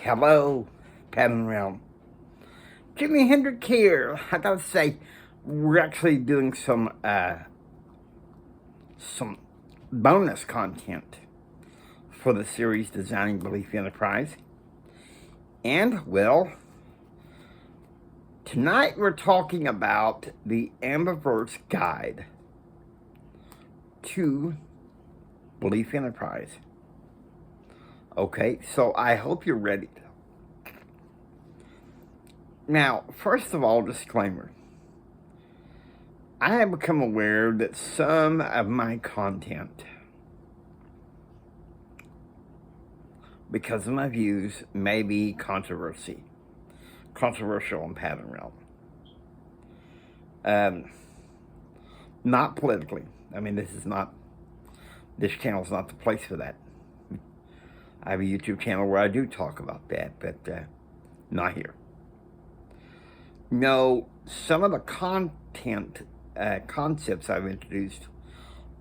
Hello, Pattern Realm. Jimi Hendrix here. I gotta say, we're actually doing some bonus content for the series Designing Belief Enterprise. And, well, tonight we're talking about the Ambiverts Guide to Belief Enterprise. Okay, so I hope you're ready. Now, first of all, disclaimer. I have become aware that some of my content, because of my views, may be controversial in Pattern Realm. Not politically. I mean, this channel's not the place for that. I have a YouTube channel where I do talk about that, but not here. No, some of the concepts I've introduced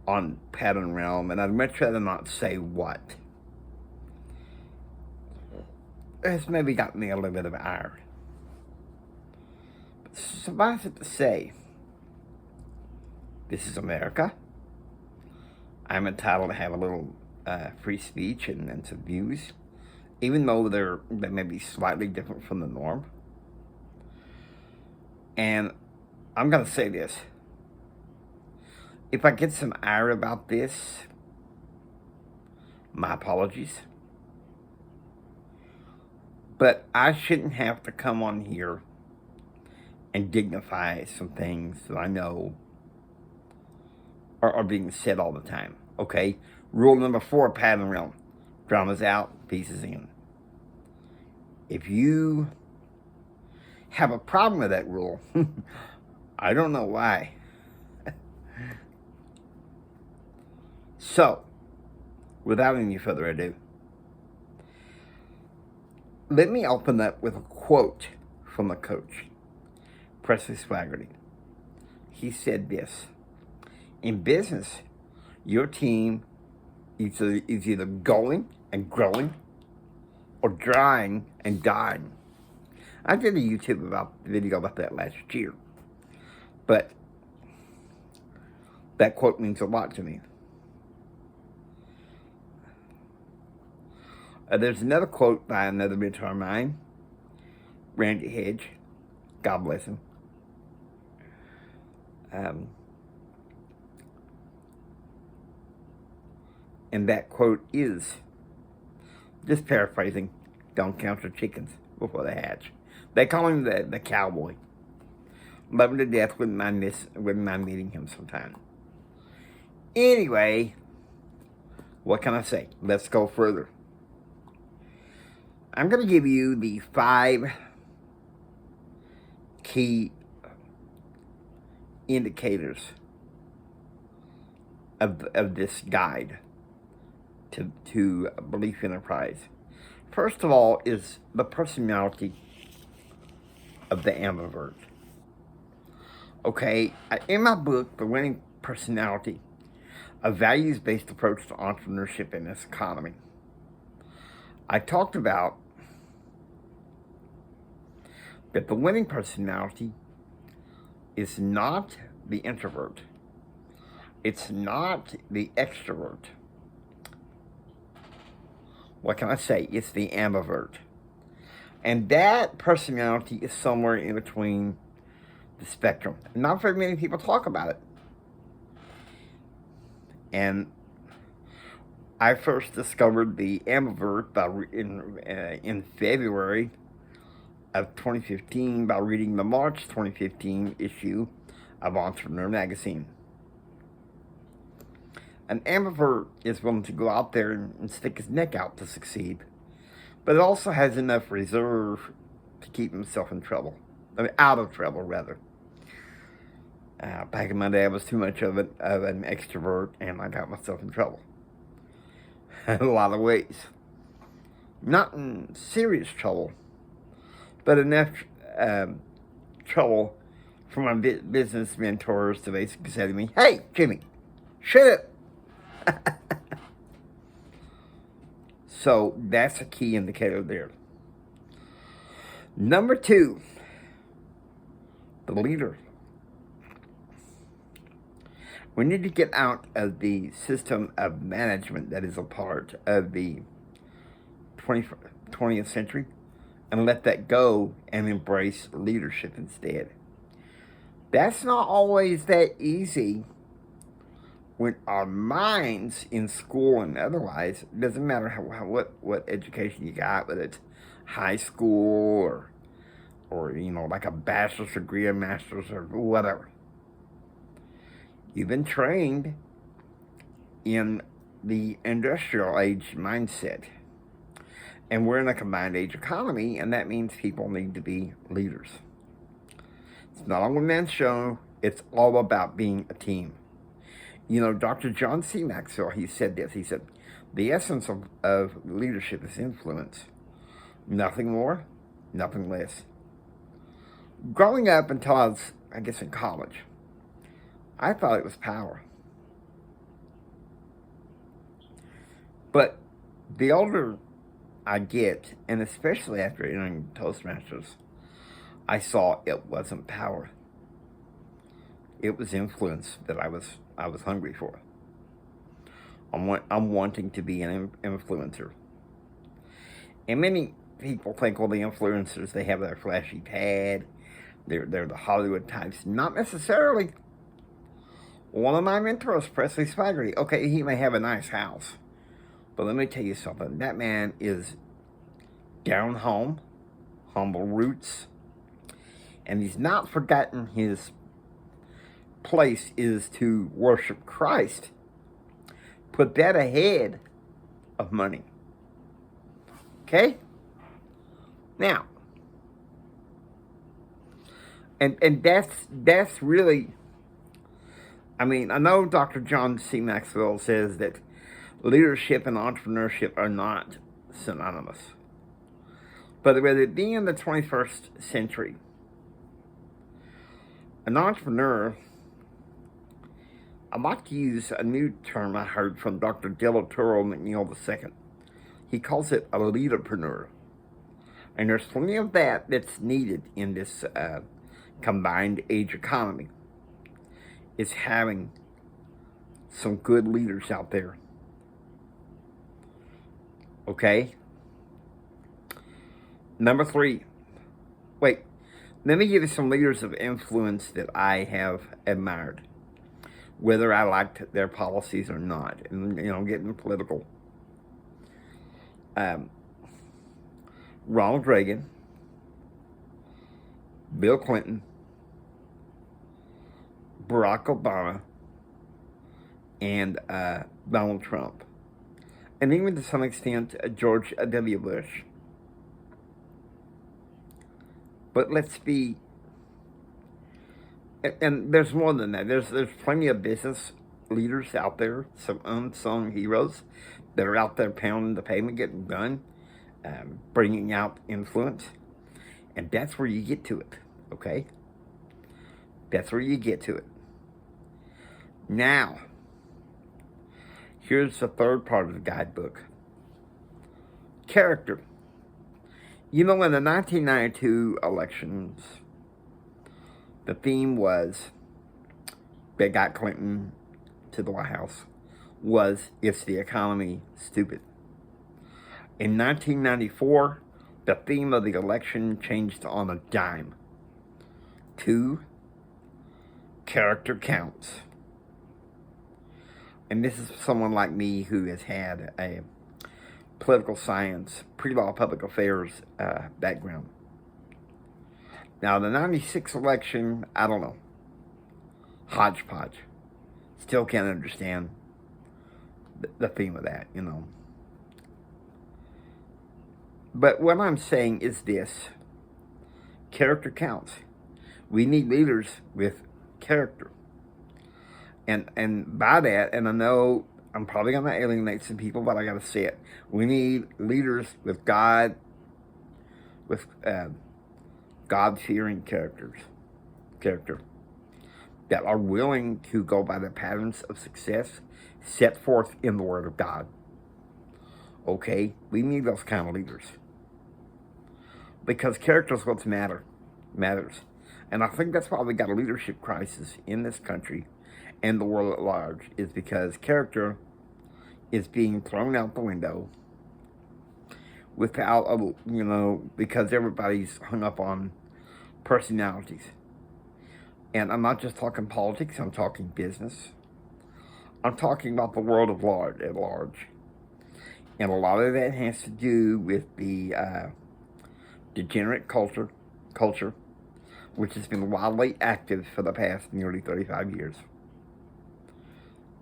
on Pattern Realm, and I'd much rather not say what, has maybe got me a little bit of ire. But suffice it to say, this is America. I'm entitled to have a little free speech and some views, even though they may be slightly different from the norm. And I'm going to say this. If I get some ire about this, my apologies. But I shouldn't have to come on here and dignify some things that I know are being said all the time. Okay? Rule number 4, Pattern Realm. Drama's out, pieces in. If you have a problem with that rule, I don't know why. So, without any further ado, let me open up with a quote from the coach, Presley Swaggerty. He said this: in business, your team is either going and growing or drying and dying. I did a YouTube video about that last year, but that quote means a lot to me. There's another quote by another mentor of mine, Randy Hedge. God bless him. And that quote is, just paraphrasing, don't count your chickens before they hatch. They call him the cowboy. Love him to death, wouldn't mind meeting him sometime. Anyway, what can I say? Let's go further. I'm going to give you the 5 key indicators of this guide to Belief Enterprise. First of all is the personality of the ambivert. Okay, in my book, The Winning Personality, a values-based approach to entrepreneurship in this economy, I talked about that the winning personality is not the introvert. It's not the extrovert. What can I say? It's the ambivert. And that personality is somewhere in between the spectrum. Not very many people talk about it. And I first discovered the ambivert in February of 2015 by reading the March 2015 issue of Entrepreneur Magazine. An ambivert is willing to go out there and stick his neck out to succeed, but it also has enough reserve to keep himself in trouble. I mean, out of trouble, rather. Back in my day, I was too much of an extrovert, and I got myself in trouble. In a lot of ways. Not in serious trouble, but enough trouble for my business mentors to basically say to me, "Hey, Jimmy, shut up." So that's a key indicator there. Number two, the leader. We need to get out of the system of management that is a part of the 20th century and let that go and embrace leadership instead. That's not always that easy when our minds in school and otherwise, it doesn't matter what education you got, whether it's high school or like a bachelor's degree, a master's, or whatever. You've been trained in the industrial age mindset. And we're in a combined age economy, and that means people need to be leaders. It's not a one-man show. It's all about being a team. Dr. John C. Maxwell, he said this. He said, the essence of leadership is influence. Nothing more, nothing less. Growing up until I was, in college, I thought it was power. But the older I get, and especially after entering Toastmasters, I saw it wasn't power. It was influence that I was hungry for. I'm wanting to be an influencer. And many people think, well, the influencers, they have their flashy pad. They're the Hollywood types. Not necessarily. One of my mentors, Presley Swaggerty, okay, he may have a nice house. But let me tell you something. That man is down home, humble roots. And he's not forgotten his place is to worship Christ. Put that ahead of money. Okay? Now, and that's really, I know Dr. John C. Maxwell says that leadership and entrepreneurship are not synonymous. But with it being in the 21st century, an entrepreneur, I'd like to use a new term I heard from Dr. Delatoro McNeil II. He calls it a leaderpreneur. And there's plenty of that's needed in this combined age economy. It's having some good leaders out there. Okay? Number three. Wait. Let me give you some leaders of influence that I have admired, whether I liked their policies or not. And, getting political. Ronald Reagan, Bill Clinton, Barack Obama, and Donald Trump. And even to some extent, George W. Bush. But let's be, and there's more than that. There's plenty of business leaders out there, some unsung heroes that are out there pounding the pavement, getting done, bringing out influence. And that's where you get to it, okay? That's where you get to it. Now, here's the third part of the guidebook. Character. In the 1992 elections, the theme was, that got Clinton to the White House, was, is the economy stupid? In 1994, the theme of the election changed on a dime to character counts. And this is someone like me who has had a political science, pre-law public affairs background. Now, the 96 election, I don't know. Hodgepodge. Still can't understand the theme of that, But what I'm saying is this. Character counts. We need leaders with character. And by that, and I know I'm probably going to alienate some people, but I got to say it. We need leaders with God, with God-fearing character, that are willing to go by the patterns of success set forth in the Word of God. Okay? We need those kind of leaders. Because character is what matters. And I think that's why we got a leadership crisis in this country and the world at large, is because character is being thrown out the window without, because everybody's hung up on personalities. And I'm not just talking politics, I'm talking business. I'm talking about the world at large. And a lot of that has to do with the degenerate culture, which has been wildly active for the past nearly 35 years.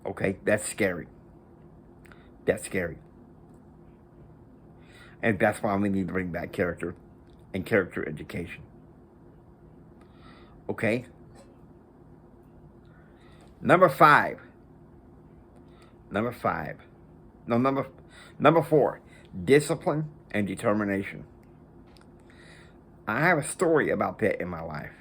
Okay, that's scary. That's scary. And that's why we need to bring back character and character education. Okay? Number 4. Discipline and determination. I have a story about that in my life.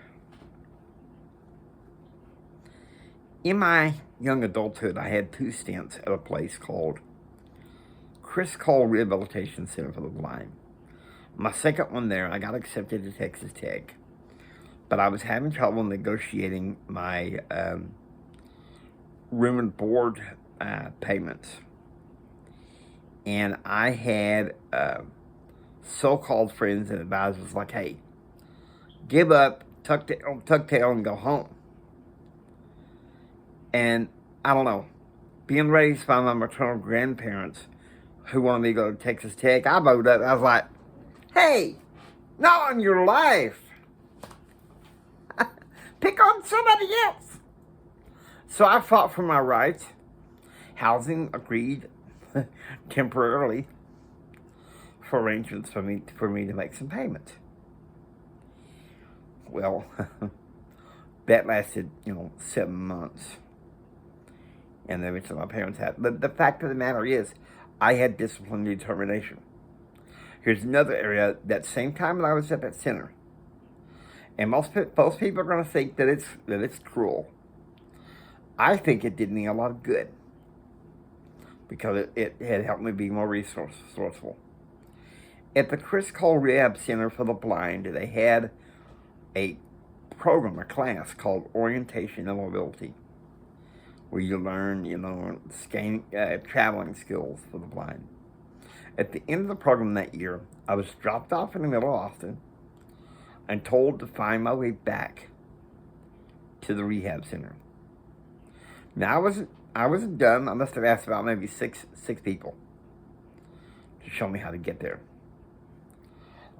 In my young adulthood, I had 2 stints at a place called Chris Cole Rehabilitation Center for the Blind. My second one there, I got accepted to Texas Tech, but I was having trouble negotiating my room and board payments. And I had so-called friends and advisors like, hey, give up, tuck tail, and go home. And I don't know, being raised by my maternal grandparents who wanted me to go to Texas Tech, I voted up. I was like, hey, not on your life. Pick on somebody else. So I fought for my rights. Housing agreed temporarily for arrangements for me to make some payments. Well, that lasted, 7 months. And then eventually my parents had. But the fact of the matter is, I had discipline and determination. Here's another area, that same time that I was at that center. And most people are going to think that it's cruel. I think it did me a lot of good, because it had helped me be more resourceful. At the Chris Cole Rehab Center for the Blind, they had a class called Orientation and Mobility, where you learn, traveling skills for the blind. At the end of the program that year, I was dropped off in the middle of Austin and told to find my way back to the rehab center. Now, I wasn't done. I must have asked about maybe six people to show me how to get there.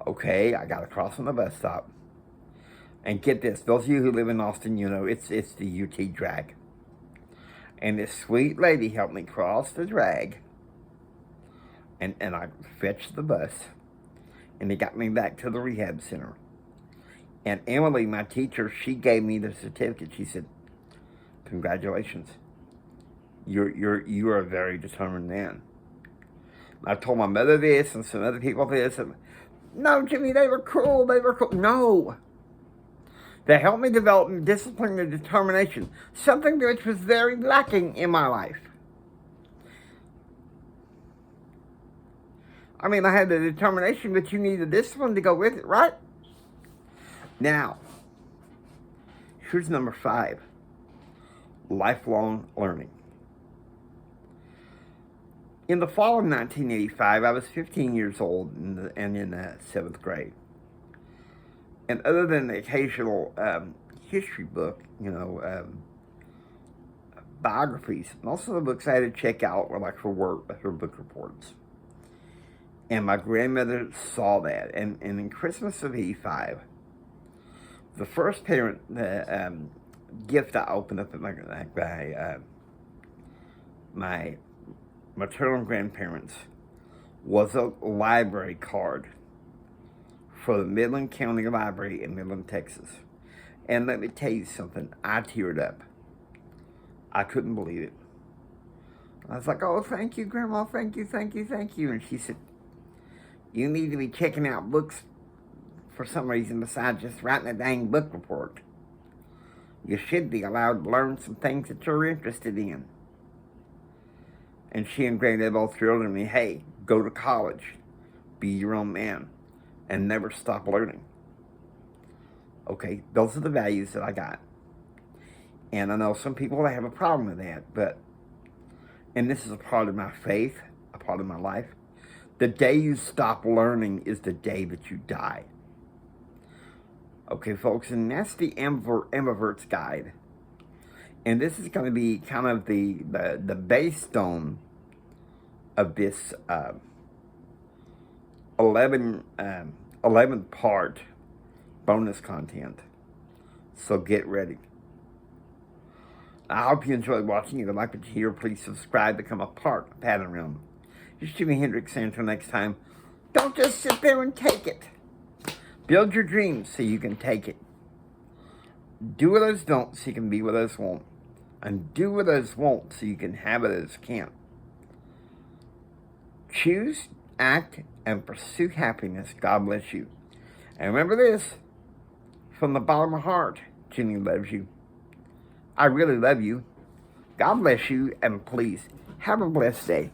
Okay, I got across on the bus stop. And get this, those of you who live in Austin, it's the UT drag. And this sweet lady helped me cross the drag. And I fetched the bus. And they got me back to the rehab center. And Emily, my teacher, she gave me the certificate. She said, congratulations. You are a very determined man. I told my mother this and some other people this. And, no, Jimmy, they were cruel. No. They helped me develop discipline and determination, something which was very lacking in my life. I mean, I had the determination, but you need the discipline to go with it, right? Now, here's number 5, lifelong learning. In the fall of 1985, I was 15 years old and in the 7th grade. And other than the occasional history book, biographies, most of the books I had to check out were like for book reports. And my grandmother saw that. And in Christmas of 85, the first parent gift I opened up at my maternal grandparents was a library card for the Midland County Library in Midland, Texas. And let me tell you something, I teared up. I couldn't believe it. I was like, oh, thank you, Grandma, thank you. And she said, you need to be checking out books for some reason besides just writing a dang book report. You should be allowed to learn some things that you're interested in. And she and Granddad both thrilled me, hey, go to college, be your own man. and never stop learning. Okay, those are the values that I got. And I know some people that have a problem with that, and this is a part of my faith, a part of my life. The day you stop learning is the day that you die. Okay, folks, and that's the Ambiverts guide. And this is going to be kind of the base stone of this 11 part bonus content. So get ready. I hope you enjoyed watching. If you'd like what you hear, please subscribe, become a part of Pattern Realm. This is Jimi Hendrix, and until next time, don't just sit there and take it. Build your dreams so you can take it. Do what others don't so you can be what others won't. And do what others won't so you can have what others can't. Choose, act, and pursue happiness. God bless you. And remember this, from the bottom of my heart, Jimmy loves you. I really love you. God bless you, and please have a blessed day.